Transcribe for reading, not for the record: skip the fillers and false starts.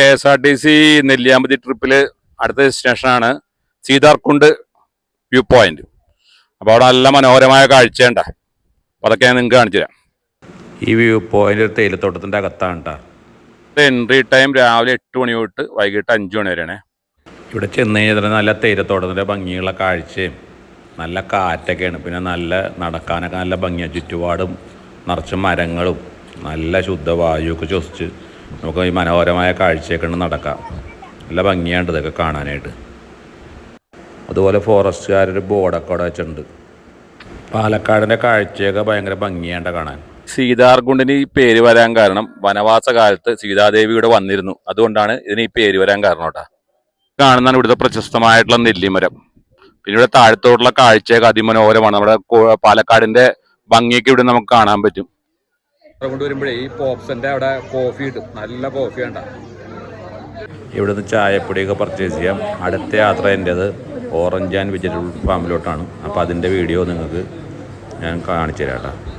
KSRTC Nelliyampathy ട്രിപ്പിൽ അടുത്ത സ്റ്റേഷനാണ് സീതാർകുണ്ട് വ്യൂ പോയിന്റ്. അപ്പോൾ അവിടെ നല്ല മനോഹരമായ കാഴ്ചയുണ്ട. അപ്പോൾ അതൊക്കെ ഞാൻ നിങ്ങൾക്ക് കാണിച്ചു തരാം. ഈ വ്യൂ പോയിന്റ് തേയിലത്തോട്ടത്തിൻ്റെ അകത്താണ് കേട്ടോ. എൻട്രി ടൈം രാവിലെ 8 മണി തൊട്ട് വൈകിട്ട് 5 മണി വരെയാണ്. ഇവിടെ ചെന്ന് കഴിഞ്ഞാൽ നല്ല തേയിലത്തോട്ടത്തിൻ്റെ ഭംഗിയുള്ള കാഴ്ചയും നല്ല കാറ്റൊക്കെയാണ്. പിന്നെ നല്ല നടക്കാനൊക്കെ നല്ല ഭംഗിയാണ്. ചുറ്റുപാടും നിറച്ച് മരങ്ങളും നല്ല ശുദ്ധവായുവൊക്കെ ശ്വസിച്ച് നമുക്ക് ഈ മനോഹരമായ കാഴ്ചയൊക്കെ ഉണ്ട് നടക്കാം. നല്ല ഭംഗിയാണ് ഇതൊക്കെ കാണാനായിട്ട്. അതുപോലെ ഫോറസ്റ്റുകാരൊരു ബോർഡൊക്കെ അവിടെ വെച്ചിട്ടുണ്ട്. പാലക്കാടിൻ്റെ കാഴ്ചയൊക്കെ ഭയങ്കര ഭംഗിയാണ്ട് കാണാൻ. സീതാർകുണ്ടിന് ഈ പേര് വരാൻ കാരണം വനവാസ കാലത്ത് സീതാദേവി ഇവിടെ വന്നിരുന്നു. അതുകൊണ്ടാണ് ഇതിന് ഈ പേര് വരാൻ കാരണം കേട്ടോ. കാണുന്നതാണ് ഇവിടുത്തെ പ്രശസ്തമായിട്ടുള്ള നെല്ലിമരം. പിന്നെ ഇവിടെ താഴത്തോട്ടുള്ള കാഴ്ചയൊക്കെ അതിമനോഹരമാണ്. നമ്മുടെ പാലക്കാടിന്റെ ഭംഗിയൊക്കെ ഇവിടെ നമുക്ക് കാണാൻ പറ്റും. കൊണ്ടുവരുമ്പോഴേ ഈ പോപ്സന്റെ അവിടെ കോഫി കിട്ടും. നല്ല കോഫി വേണ്ട. ഇവിടുന്ന് ചായപ്പൊടിയൊക്കെ പർച്ചേസ് ചെയ്യാം. അടുത്ത യാത്ര എൻ്റേത് ഓറഞ്ച് ആൻഡ് വെജിറ്റബിൾ ഫാമിലോട്ടാണ്. അപ്പോൾ അതിൻ്റെ വീഡിയോ നിങ്ങൾക്ക് ഞാൻ കാണിച്ചു തരാം കേട്ടോ.